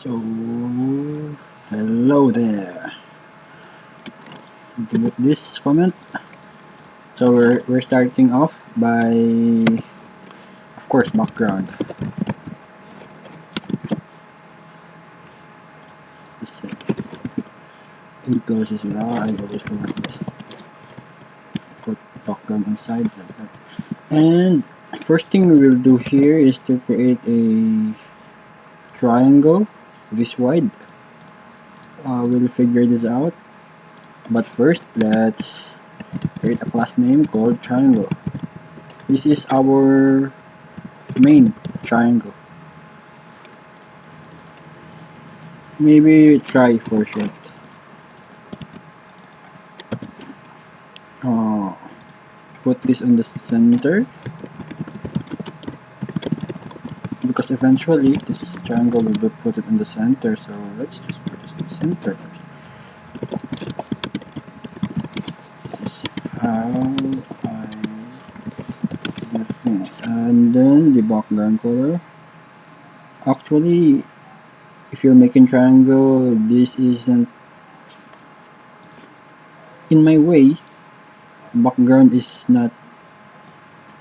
So, hello there. Delete this comment. So we're starting off by, of course, background. This encloses it. I always forget this. Put background inside like that. And first thing we will do here is to create a triangle this wide. We'll figure this out. But first, let's create a class name called triangle. This is our main triangle. Maybe try for short. Put this in the center because eventually this triangle will be put it in the center, so let's just put this in the center first. This is how I do things. And then the background color. Actually, if you're making triangle, this isn't in my way. Background is not,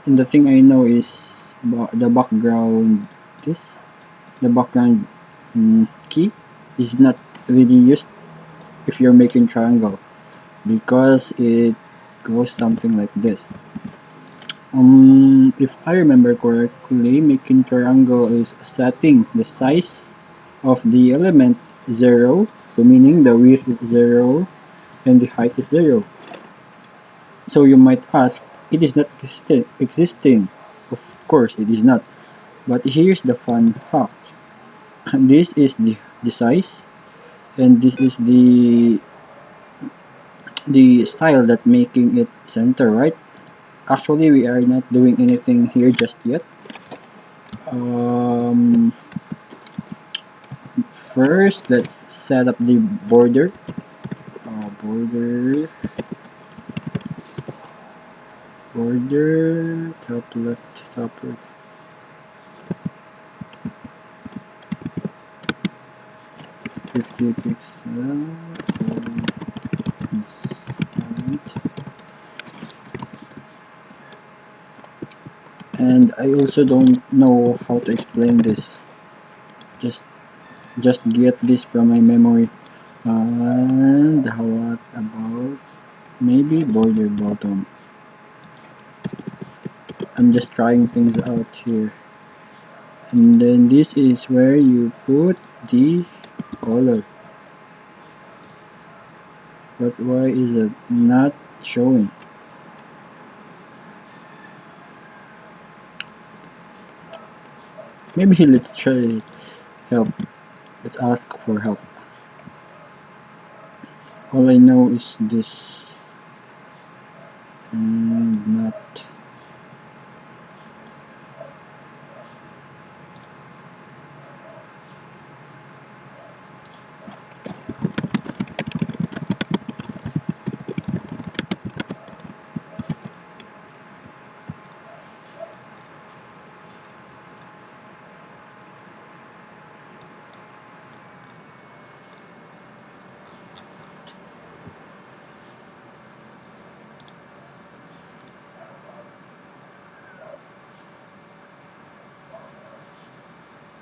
and the thing I know is the background key is not really used if you're making triangle because it goes something like this. If I remember correctly, making triangle is setting the size of the element 0, so meaning the width is 0 and the height is 0. So you might ask, it is not existing. Of course it is not. But here's the fun fact. This is the size, and this is the style that making it center, right? Actually, we are not doing anything here just yet. First, let's set up the border. Border, top left, top right. Pixels. And I also don't know how to explain this. Just get this from my memory. And what about maybe border bottom? I'm just trying things out here. And then this is where you put the color. But why is it not showing? Maybe let's try help. Let's ask for help. All I know is this and not.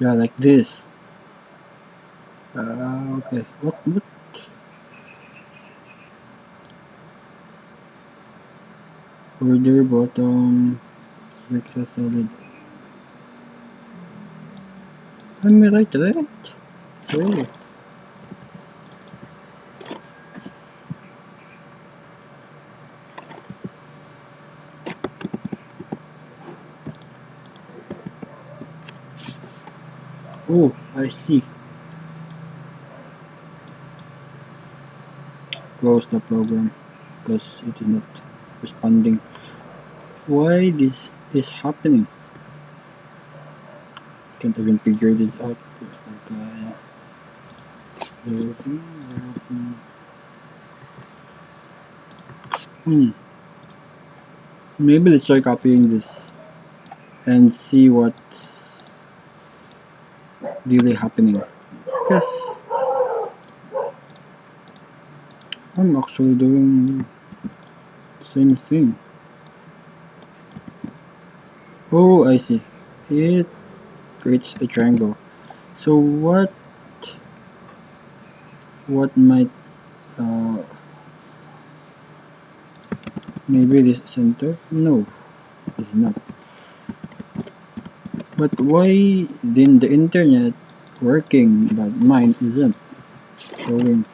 Yeah, like this. Okay. What? Border bottom. Pixel solid. Am I right? So. Oh, I see. Close the program because it is not responding. Why this is happening? Can't even figure this out. Maybe let's try copying this and see what's really happening. because I'm actually doing the same thing. Oh, I see. It creates a triangle. So what might uh, maybe this center? No, it's not. But why didn't the internet working but mine isn't showing?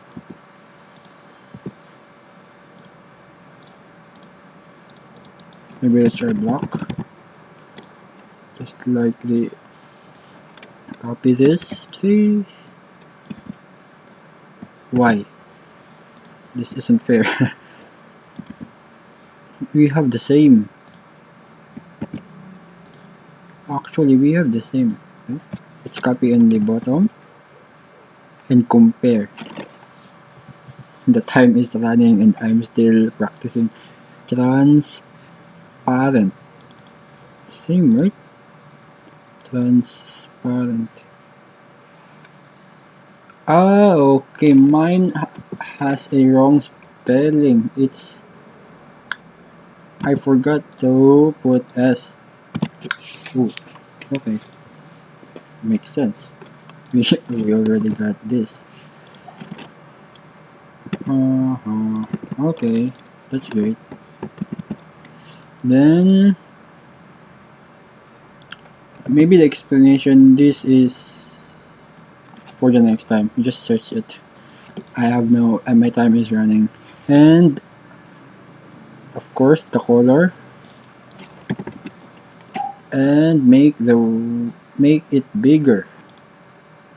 Maybe let's try block. Just lightly copy this. See why? This isn't fair. We have the same. Actually, we have the same. Let's copy on the bottom and compare. The time is running and I'm still practicing. Transparent. Same, right? Transparent. Ah, okay. Mine has a wrong spelling. I forgot to put S. Ooh, okay. Makes sense. We already got this. Okay. That's great. Then maybe the explanation this is for the next time. Just search it. I have no and my time is running. And of course the color and make it bigger.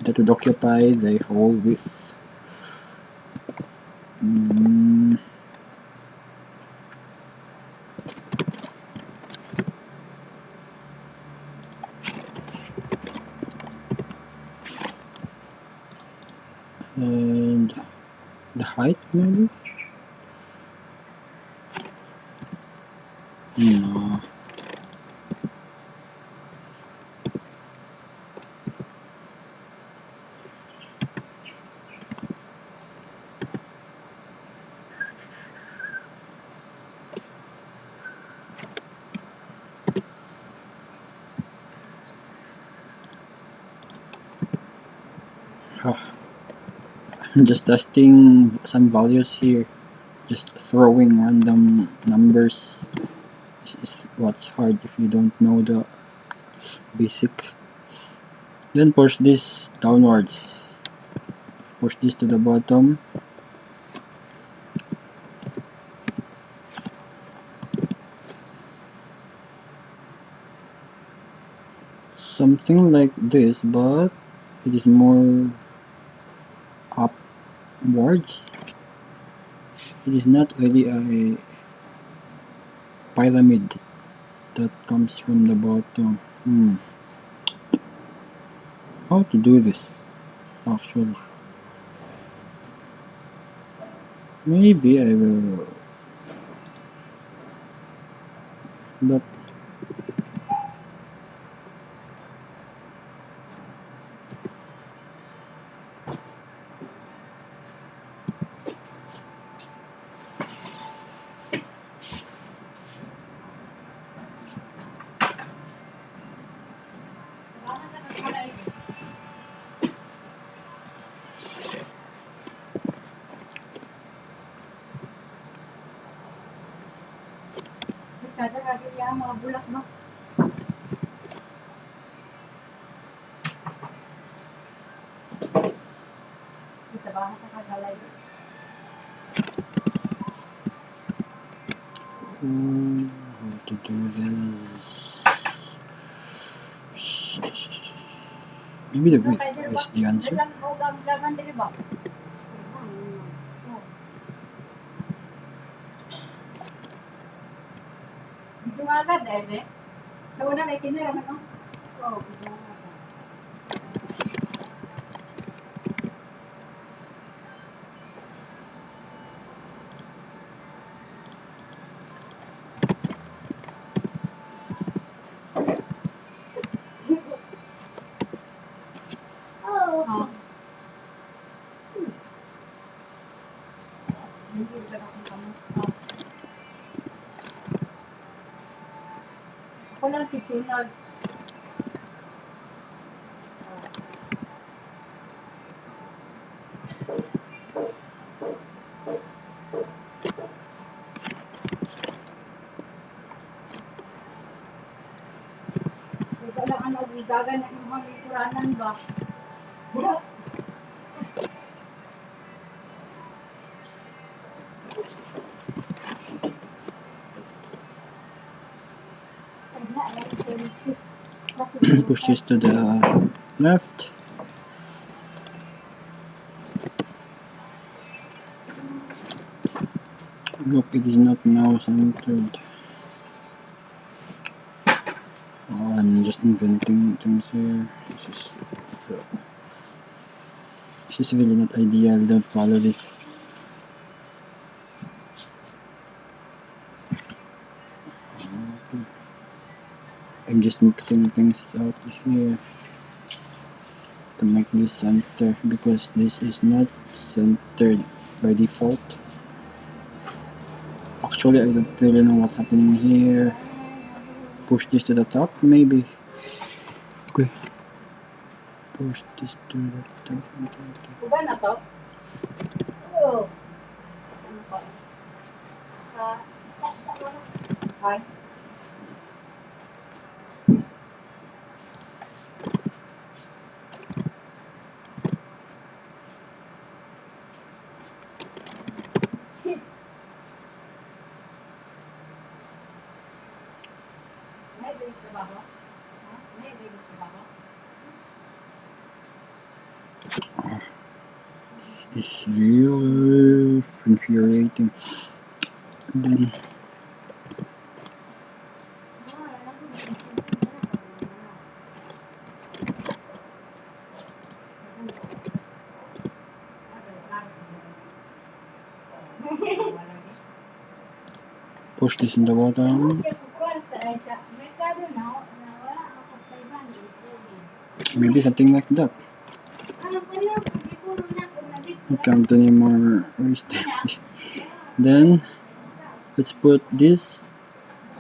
That would occupy the whole width. Mm, and the height maybe? No. I'm just testing some values here. Just throwing random numbers. This is what's hard if you don't know the basics. Then push this downwards. Push this to the bottom. Something like this, but it is more upwards. It is not really a pyramid that comes from the bottom. How to do this actually? Maybe I will, but how to do this? Maybe the width is the answer. lang tisunod. Ito lang ang nagigagan na yung mga kuranan ba? Push this to the left. Look, it is not now centered. Oh, I'm just inventing things here. This is really not ideal. Don't follow this. Okay. I'm just mixing things out here to make this center because this is not centered by default. Actually, I don't really know what's happening here. Push this to the top, maybe. Okay. Push this to the top. Uban na to? Oo. Ay. May bilis trabaho? May bilis trabaho? It's really infuriating. Then push this in the bottom. Maybe something like that. We can't do any more waste. Then let's put this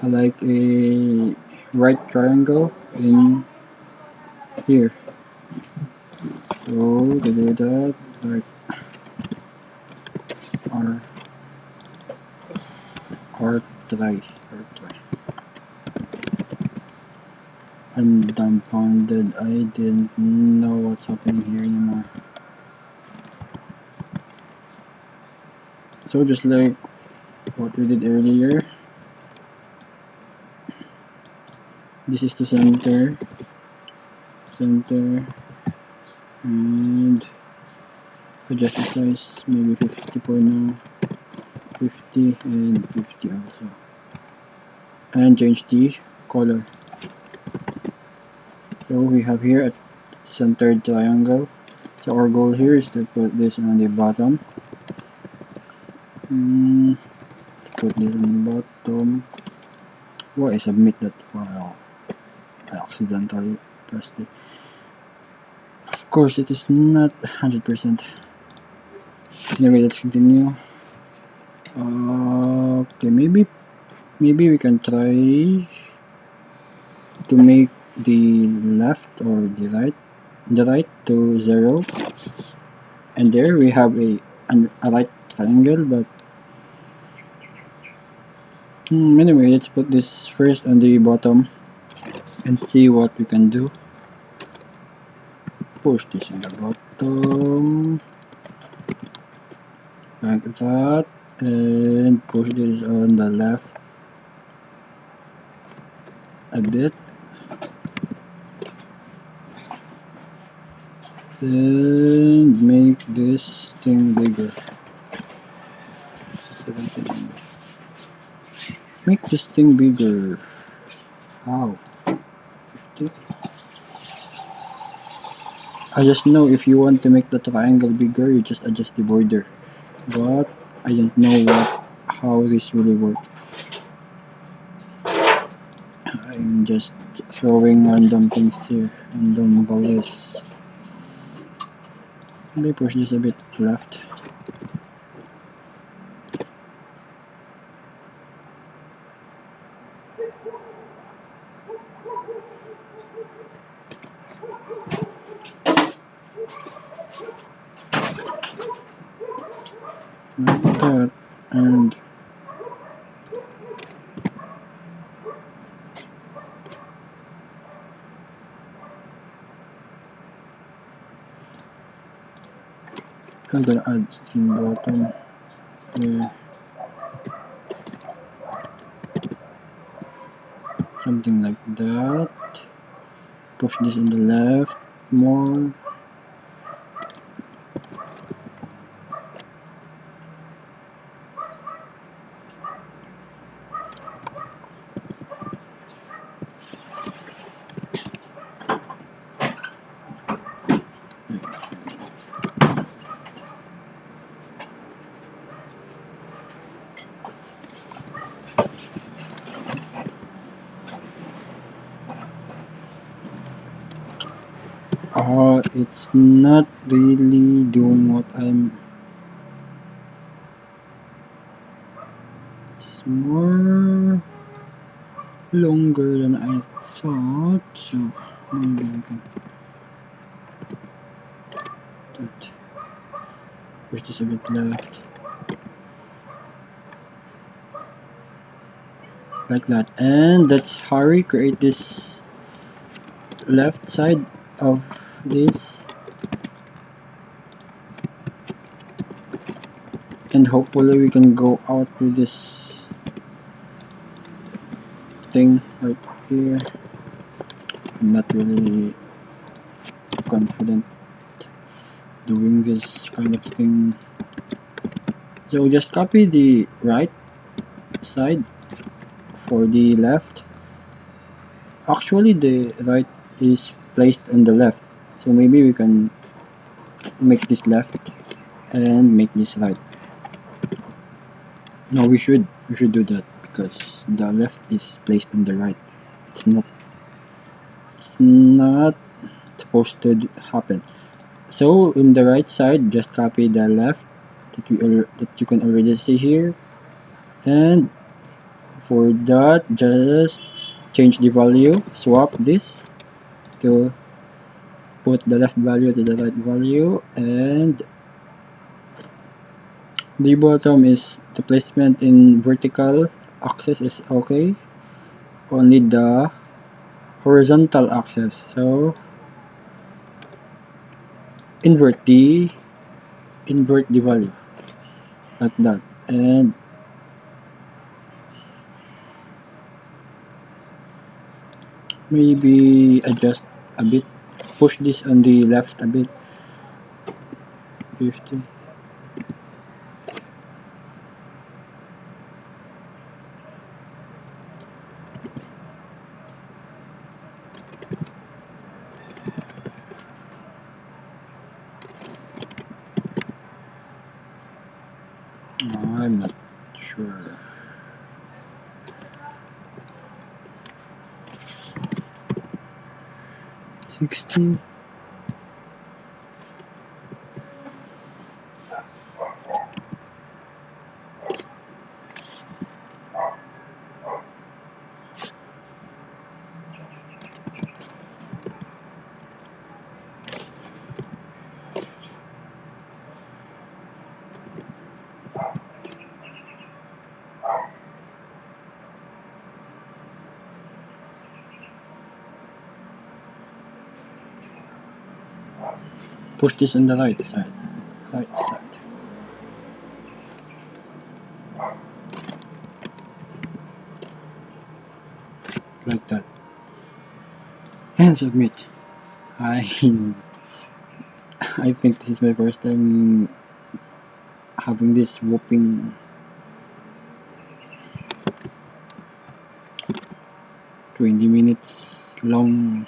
like a right triangle in here. So to do that, like R3. I'm dumbfounded. I didn't know what's happening here anymore. So just like what we did earlier, this is the center, and adjust the size, maybe 50 for now, 50 and 50 also, and change the color. So we have here a centered triangle. So our goal here is to put this on the bottom. Put this on the bottom. Why I submit that? Wow, I accidentally pressed it. Of course, it is not 100%. Anyway, let's continue. Okay, maybe we can try to make the left or the right to 0, and there we have a right triangle. But anyway, let's put this first on the bottom and see what we can do. Push this in the bottom like that, and push this on the left a bit, and make this thing bigger. Make this thing bigger. How? I just know if you want to make the triangle bigger, you just adjust the border. But I don't know how this really works. I'm just throwing random things here, random values. Maybe push this a bit left. like that, and I'm gonna add skin bottom here, something like that. Push this on the left more. It's not really doing what it's more longer than I thought, so maybe I can push this a bit left, like that, and let's hurry create this left side of this, and hopefully we can go out with this thing right here. I'm not really confident doing this kind of thing, so just copy the right side for the left. Actually the right is placed on the left, so maybe we can make this left and make this right. No, we should do that because the left is placed on the right. It's not supposed to happen. So in the right side, just copy the left that you can already see here, and for that, just change the value, swap this to put the left value to the right value, and the bottom is the placement in vertical axis is okay, only the horizontal axis, so invert the value like that, and maybe adjust a bit, push this on the left a bit, 50. I'm not sure. 60. Push this on the right side, like that, and submit. I I think this is my first time having this whooping 20 minutes long